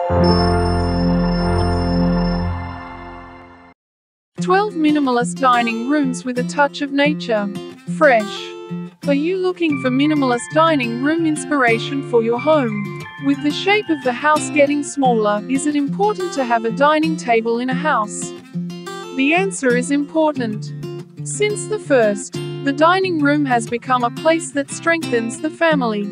12 minimalist dining rooms with a touch of nature. Fresh. Are you looking for minimalist dining room inspiration for your home? With the shape of the house getting smaller, is it important to have a dining table in a house? The answer is important. Since the first, the dining room has become a place that strengthens the family.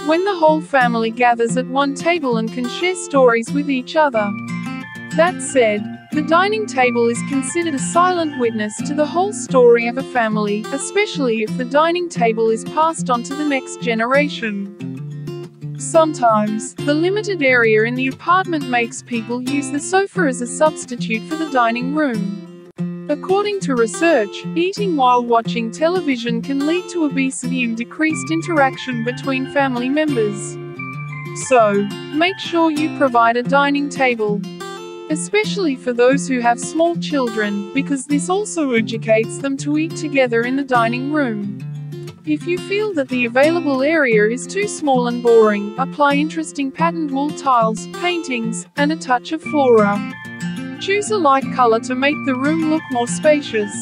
When the whole family gathers at one table and can share stories with each other. That said, the dining table is considered a silent witness to the whole story of a family, especially if the dining table is passed on to the next generation. Sometimes, the limited area in the apartment makes people use the sofa as a substitute for the dining room. According to research, eating while watching television can lead to obesity and decreased interaction between family members. So, make sure you provide a dining table. Especially for those who have small children, because this also educates them to eat together in the dining room. If you feel that the available area is too small and boring, apply interesting patterned wall tiles, paintings, and a touch of flora. Choose a light color to make the room look more spacious.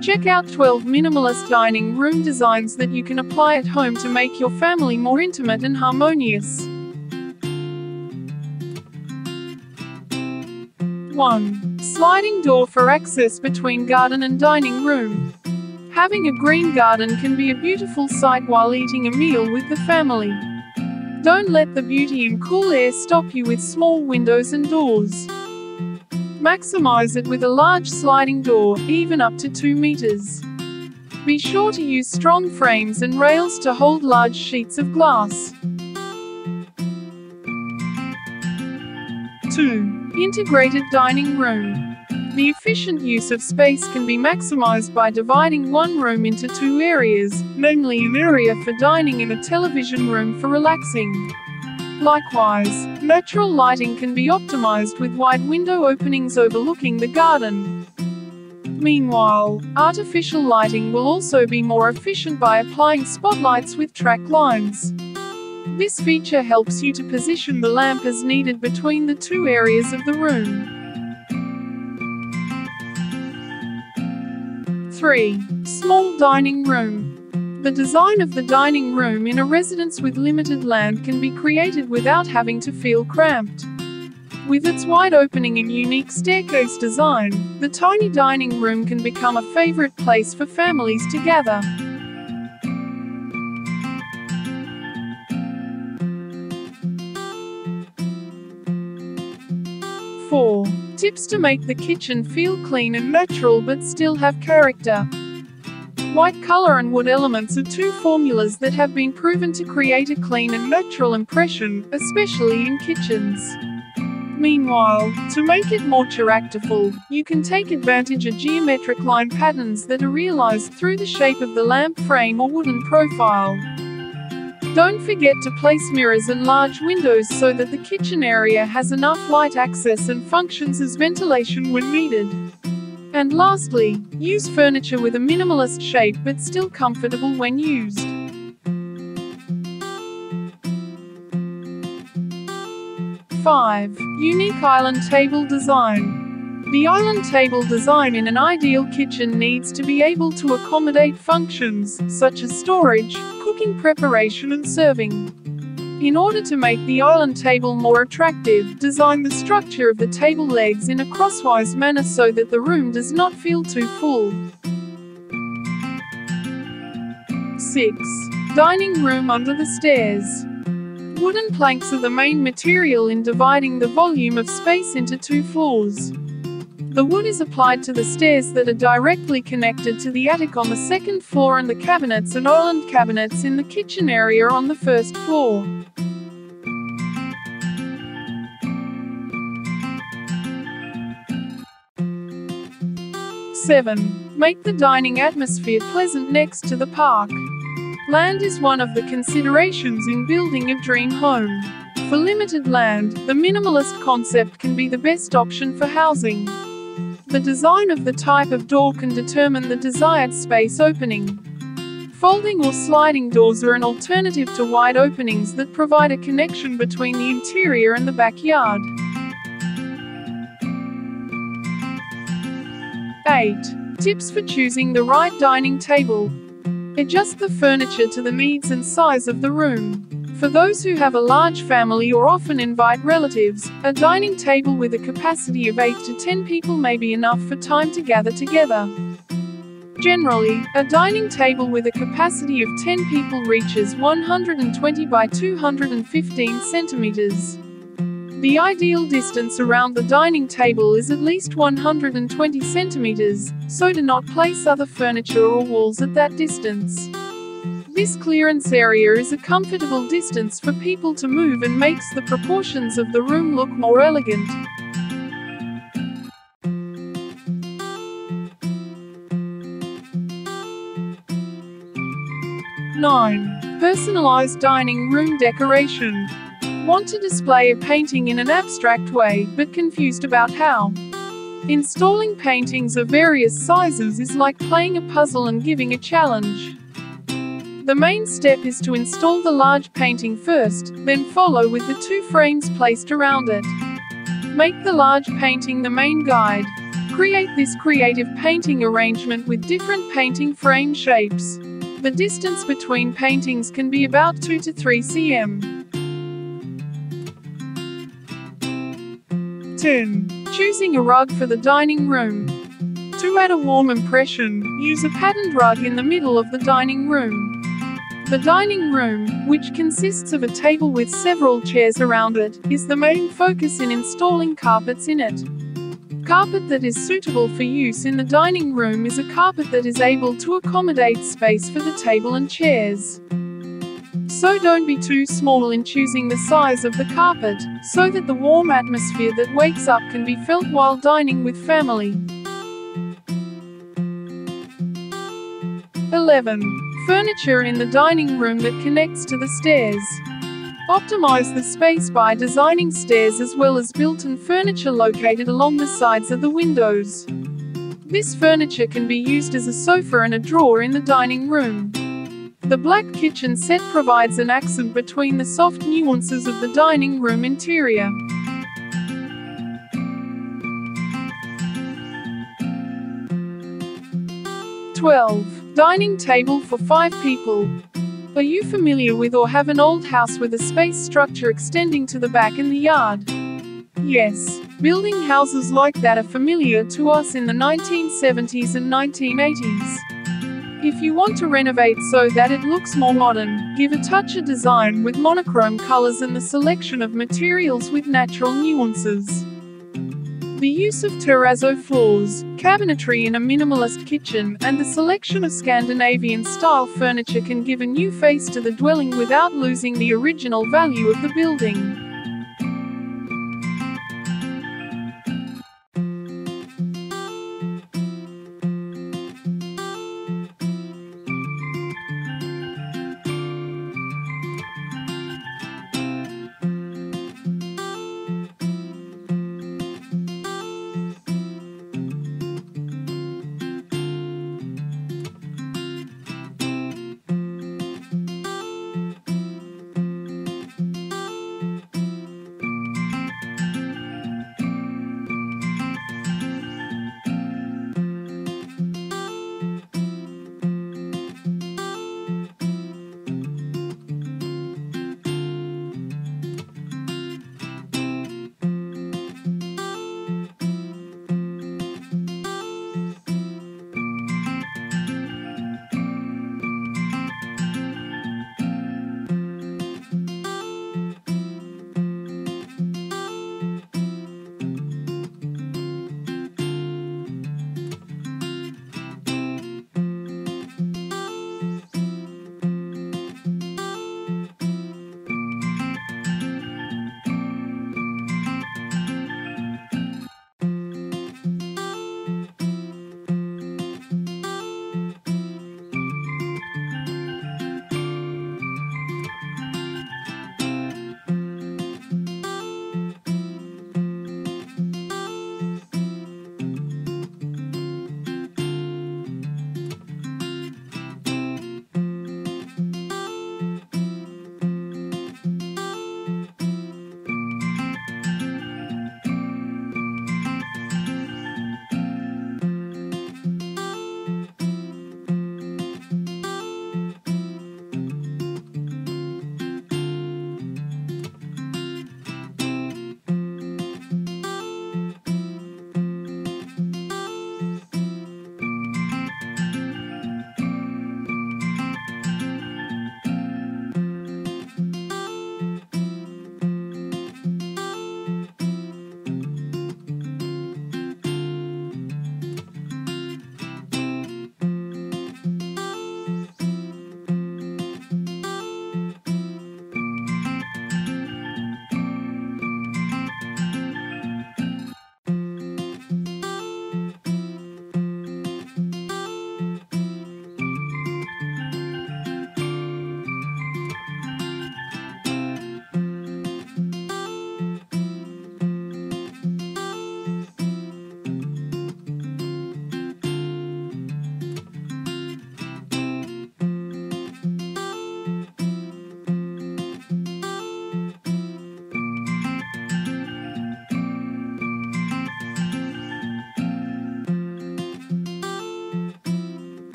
Check out 12 minimalist dining room designs that you can apply at home to make your family more intimate and harmonious. 1. Sliding door for access between garden and dining room. Having a green garden can be a beautiful sight while eating a meal with the family. Don't let the beauty and cool air stop you with small windows and doors. Maximize it with a large sliding door, even up to 2 meters. Be sure to use strong frames and rails to hold large sheets of glass. 2. Integrated dining room. The efficient use of space can be maximized by dividing one room into 2 areas, namely an area for dining and a television room for relaxing. Likewise, natural lighting can be optimized with wide window openings overlooking the garden. Meanwhile, artificial lighting will also be more efficient by applying spotlights with track lines. This feature helps you to position the lamp as needed between the 2 areas of the room. 3. Small dining room. The design of the dining room in a residence with limited land can be created without having to feel cramped. With its wide opening and unique staircase design, the tiny dining room can become a favorite place for families to gather. 4. Tips to make the kitchen feel clean and natural but still have character. White color and wood elements are 2 formulas that have been proven to create a clean and natural impression, especially in kitchens. Meanwhile, to make it more characterful, you can take advantage of geometric line patterns that are realized through the shape of the lamp frame or wooden profile. Don't forget to place mirrors and large windows so that the kitchen area has enough light access and functions as ventilation when needed. And lastly, use furniture with a minimalist shape but still comfortable when used. 5. Unique island table design. The island table design in an ideal kitchen needs to be able to accommodate functions, such as storage, cooking preparation and serving. In order to make the island table more attractive, design the structure of the table legs in a crosswise manner so that the room does not feel too full. 6. Dining room under the stairs. Wooden planks are the main material in dividing the volume of space into 2 floors. The wood is applied to the stairs that are directly connected to the attic on the 2nd floor and the cabinets and island cabinets in the kitchen area on the 1st floor. 7. Make the dining atmosphere pleasant next to the park. Land is one of the considerations in building a dream home. For limited land, the minimalist concept can be the best option for housing. The design of the type of door can determine the desired space opening. Folding or sliding doors are an alternative to wide openings that provide a connection between the interior and the backyard. 8. Tips for choosing the right dining table. Adjust the furniture to the needs and size of the room. For those who have a large family or often invite relatives, a dining table with a capacity of 8 to 10 people may be enough for time to gather together. Generally, a dining table with a capacity of 10 people reaches 120 by 215 centimeters. The ideal distance around the dining table is at least 120 centimeters, so do not place other furniture or walls at that distance. This clearance area is a comfortable distance for people to move and makes the proportions of the room look more elegant. 9. Personalized dining room decoration. Want to display a painting in an abstract way, but confused about how? Installing paintings of various sizes is like playing a puzzle and giving a challenge. The main step is to install the large painting first, then follow with the 2 frames placed around it. Make the large painting the main guide. Create this creative painting arrangement with different painting frame shapes. The distance between paintings can be about 2 to 3 cm. 10. Choosing a rug for the dining room. To add a warm impression, use a patterned rug in the middle of the dining room. The dining room, which consists of a table with several chairs around it, is the main focus in installing carpets in it. Carpet that is suitable for use in the dining room is a carpet that is able to accommodate space for the table and chairs. So don't be too small in choosing the size of the carpet, so that the warm atmosphere that wakes up can be felt while dining with family. 11. Furniture in the dining room that connects to the stairs. Optimize the space by designing stairs as well as built-in furniture located along the sides of the windows. This furniture can be used as a sofa and a drawer in the dining room. The black kitchen set provides an accent between the soft nuances of the dining room interior. 12. Dining table for 5 people. Are you familiar with or have an old house with a space structure extending to the back in the yard? Yes, building houses like that are familiar to us in the 1970s and 1980s. If you want to renovate so that it looks more modern, give a touch of design with monochrome colors and the selection of materials with natural nuances. The use of terrazzo floors, cabinetry in a minimalist kitchen, and the selection of Scandinavian-style furniture can give a new face to the dwelling without losing the original value of the building.